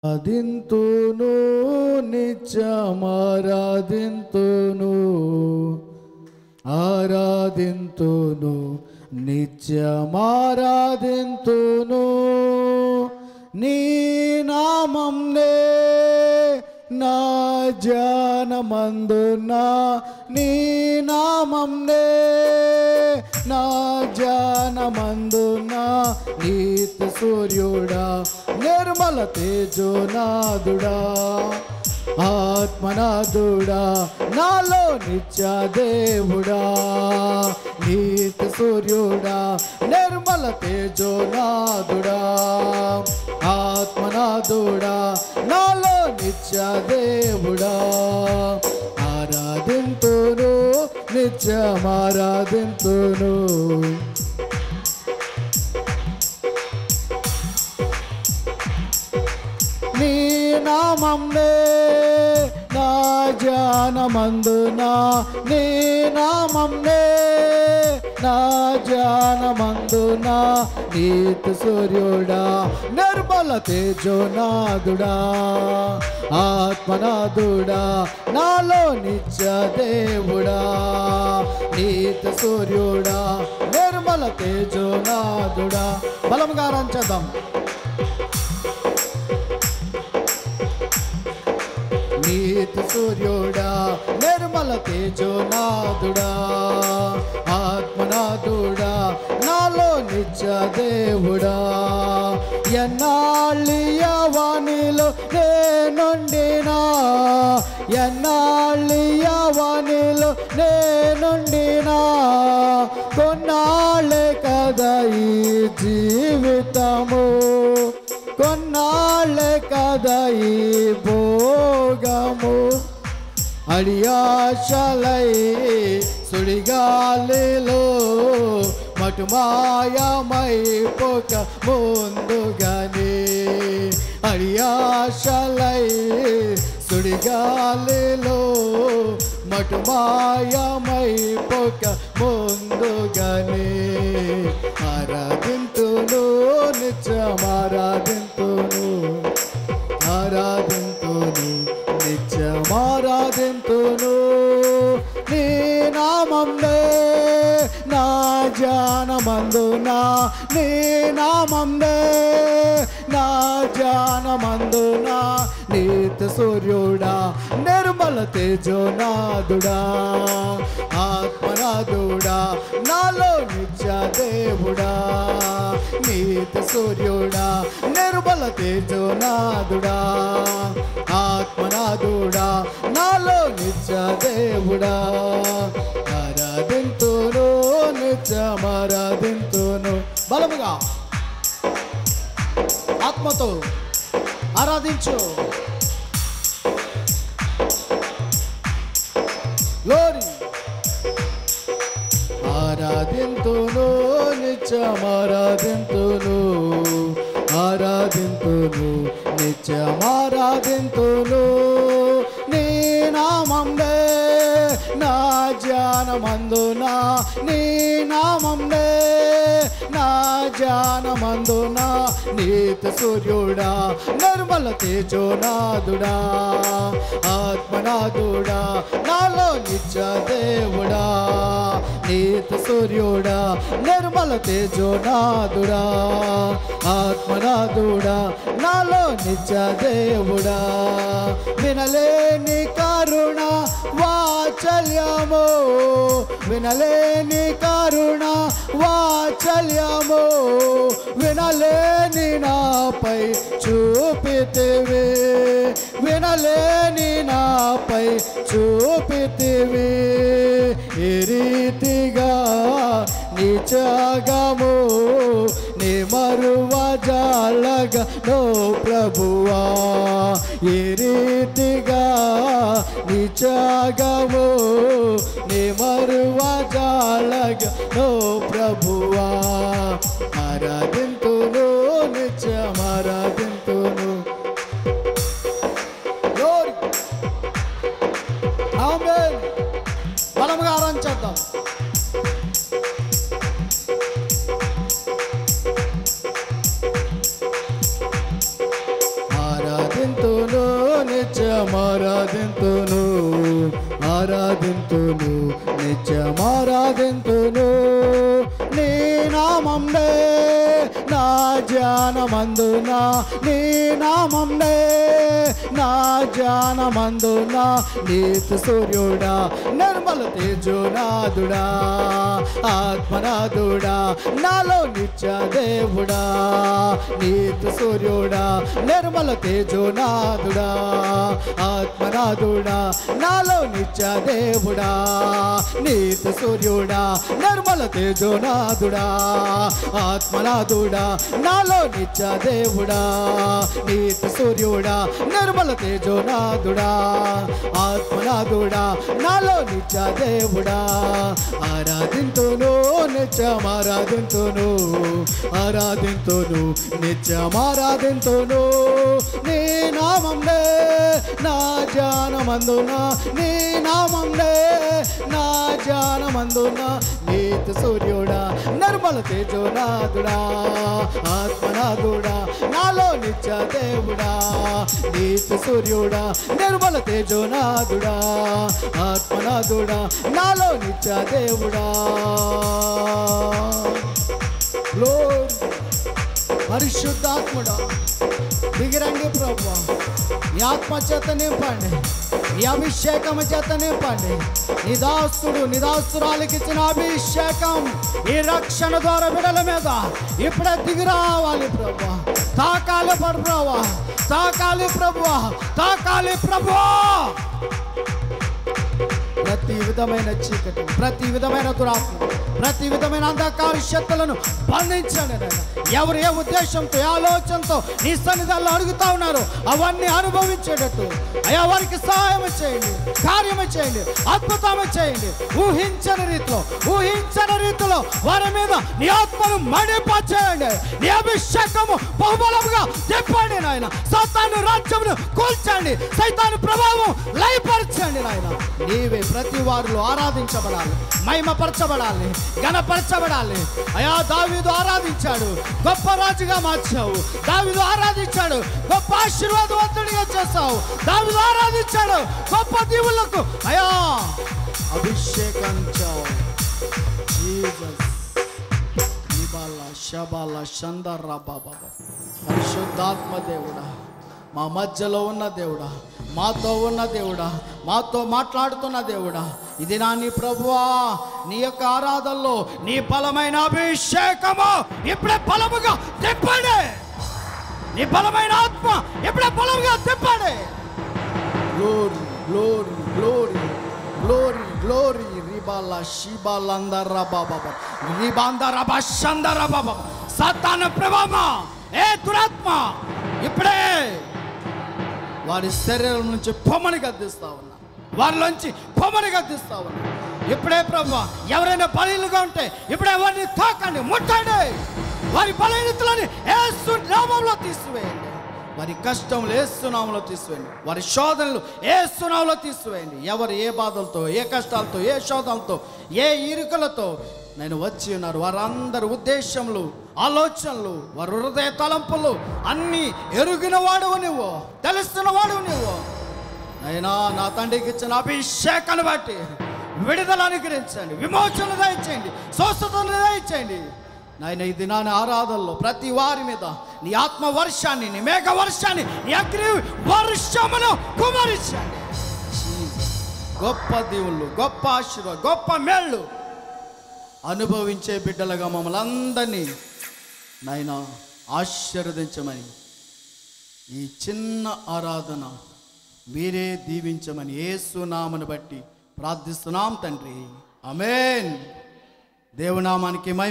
ఆరాధింతును నిత్యమారాధింతును ఆరాధింతును నిత్యమారాధింతును నీ నామంనే నా జానమందున నీ నామంనే నా జానమందున నీతి సూర్యుడా నిర్మల తేజోనాథుడా ఆత్మనాథుడా నాలో నిత్య దేవుడా నీతి సూర్యుడా నిర్మల తేజోనాథుడా ఆత్మనాథుడా నాలో నిత్య దేవుడా ఆరాధింతును నిత్యమారాధింతును నీ నామంనే నా జానమందున నీ నామంనే నా జానమందున నీతి సూర్యుడా నిర్మల తేజోనాథుడా ఆత్మనాథుడా నాలో నిత్య దేవుడా నీతి సూర్యుడా నిర్మల తేజోనాథుడా బలంగా రంచదాం నీతి సూర్యుడా నిర్మల తేజోనాథుడా ఆత్మనాథుడా నాలో నిత్య దేవుడా ఎన్నాళ్ళియవానిలో నేనుండినా ఎన్నాళ్ళియవానిలో నేనుండినా కొన్నాళ్ళే కదా ఈ జీవితము కొన్నాళ్ళే కదా ఈ భోగము అడియాశలై సుడిగాలిలో మటుమాయమైపోక ముందుగానే అడియాశలై సుడిగాలిలో మటుమాయమైపోక ముందుగానే ఆరాధింతును నిత్యమారాధింతును ఆరాధింతును నిత్యమారాధింతును నీ నామంనే నా జానమందున నీ నామంనే నా జానమందున నీతి సూర్యుడా నిర్మల తేజోనాథుడా ఆత్మనాథుడా నాలో నిత్య దేవుడా నీతి సూర్యుడా నిర్మల తేజోనాథుడా ఆత్మనాథుడా నాలో నిత్య దేవుడా ఆరాధింతును నిత్యమారాధింతును బలముగా ఆత్మతో ఆరాధించు గ్లోరీ ఆరాధింతును నిత్యమారాధింతును ఆరాధింతును నిత్యమారాధింతును నీ నామంనే నా జానమందున నీ నామంనే నా జానమందున నీతి సూర్యుడా నిర్మల తేజోనాథుడా ఆత్మనాథుడా నాలో నిత్య దేవుడా నీతి సూర్యుడా నిర్మల తేజోనాథుడా ఆత్మనాథుడా నాలో నిత్య దేవుడా వినలేని కరుణ వాత్సల్యము వినలేని కరుణ వాత్సల్యము వినలేని నాపై చూపితివి వినలేని నాపై చూపితివి ఈ రీతిగా నీ త్యాగము నీ మరువ జాలగా నో ప్రభువా ఈ రీతిగా నీ త్యాగము నీ మరువ జాలగా నో ప్రభువా ఆరాధింతును నిత్యమారాధింతును ఆమేన్ బలముగా ఆరాధించేద్దాం ఆరాధింతును నిత్యం ఆరాధింతును ఆరాధింతును నిత్యం ఆరాధింతును నీ నామంనే నా ధ్యానమందున నీ నామంనే నా ధ్యానమందున నీతి సూర్యుడా నిర్మల తేజోనాథుడా ఆత్మనాథుడా నాలో నిత్య దేవుడా నీతి సూర్యుడా నిర్మల తేజోనాథుడా ఆత్మనాథుడా నాలో నిత్య దేవుడా నీతి సూర్యుడా నిర్మల తేజోనాథుడా ఆత్మనాథుడా నాలో నిత్య దేవుడా నీతి సూర్యుడా నిర్మల తేజోనాథుడా ఆత్మనాథుడా నాలో నిత్య దేవుడా ఆరాధింతును నిత్యం ఆరాధింతును ఆరాధింతును నిత్యం ఆరాధింతును నీ నామంనే నా ధ్యానమందున నీ నామంనే నా ధ్యానమందున నీతి సూర్యుడా నిర్మల తేజోనాథుడా ఆత్మనాథుడా నాలో నిత్య దేవుడా నీతి సూర్యుడా నిర్మల తేజోనాథుడా ఆత్మనాథుడా నాలో నిత్య దేవుడా పరిశుద్ధాత్ముడా దిగిరండి ప్రభువా నీ ఆత్మ చేత నింపండి నీ అభిషేకం చేత నింపండి నిదాస్తురాలకి ఇచ్చిన అభిషేకం ఈ రక్షణ ద్వారా బిడల మీద ఇప్పుడే దిగి రావాలి ప్రభువా తాకాలి ప్రభువా తాకాలి ప్రభువా తాకాలి ప్రభువా ప్రతి విధమైన చీకటి ప్రతి విధమైన దురాత్మ ప్రతి విధమైన అంధకార శక్తులను బంధించండి ఎవరు ఏ ఉద్దేశంతో ఏ ఆలోచనతో నీ సన్నిధానంలో అడుగుతా ఉన్నారు అవన్నీ అనుభవించేటట్టు అయ్యా వారికి సహాయం చేయండి కార్యము చేయండి అద్భుతము చేయండి ఊహించని రీతిలో వారి మీద నీ ఆత్మను మడిపచేయండి నీ అభిషేకము బహుబలముగా తెప్పండి నాయన సాతాను రాజ్యమును కూల్చండి సైతాను ప్రభావం లయపరచండి నాయన నీవే ప్రతి వారిలో ఆరాధించబడాలి మహిమపరచబడాలి ఘనపరచబడాలి అయా దావీదు ఆరాధించాడు గొప్ప రాజుగా మార్చావు దావీదు ఆరాధించాడు గొప్ప ఆశీర్వాదవంతుడిగా చేస్తావు దావీదు ఆరాధించాడు గొప్ప దీవులకు అయా అభిషేకించావు పరిశుద్ధాత్మ దేవుడా మా మధ్యలో ఉన్న దేవుడా మాతో ఉన్న దేవుడా మాతో మాట్లాడుతున్న దేవుడా ఇది నా నీ ప్రభువా నీ యొక్క ఆరాధనలో నీ బలమైన అభిషేకము ఇప్పుడే బలముగా తిప్పండి నీ బలమైన ఆత్మ ఇప్పుడే బలముగా తిప్పండి glory glory glory glory glory రిబాల శిబాలందర బాబా రిబాందర బషందర బాబా సాతాను ప్రభావమా ఏ దురాత్మ ఇప్పుడే వారి శరీరం నుంచి పొమ్మని గద్దిస్తా ఉన్నా వారిలోంచి పొమ్మని గద్దిస్తా ఉన్నా ఇప్పుడే ప్రభువా ఎవరైనా బలహీనంగా ఉంటే ఇప్పుడే వారిని తాకండి ముట్టండి వారి బలహీనతలని యేసు నామములో తీసివేయండి వారి కష్టములు యేసు నామములో తీసివేయండి వారి శోధనలు యేసు నామములో తీసివేయండి ఎవరు ఏ బాధలతో ఏ కష్టాలతో ఏ శోధనలతో ఏ ఇరుకులతో నేను వచ్చి ఉన్నారు వారందరి ఉద్దేశములు ఆలోచనలు వారి హృదయ తలంపులు అన్నీ ఎరుగిన వాడువు నువ్వు తెలుస్తున్న వాడువు నువ్వు అయినా నా తండ్రికి ఇచ్చిన అభిషేకాన్ని బట్టి విడుదల అనుగ్రహించండి విమోచన దయచేయండి స్వస్థతను దయచేయండి నాయన ఈ దినాన్ని ఆరాధనలో ప్రతి వారి మీద నీ ఆత్మ వర్షాన్ని నీ మేఘ వర్షాన్ని నీ అగ్ని వర్షమును కుమరించండి గొప్ప దేవుళ్ళు గొప్ప ఆశీర్వాదం గొప్ప మేళ్ళు అనుభవించే బిడ్డలుగా మమ్మల్ని అందరినీ నాయన ఆశీర్వదించమని ఈ చిన్న ఆరాధన మీరే దీవించమని యేసు నామమును బట్టి ప్రార్థిస్తున్నాం తండ్రి ఆమేన్. దేవునామానికి మహిమ.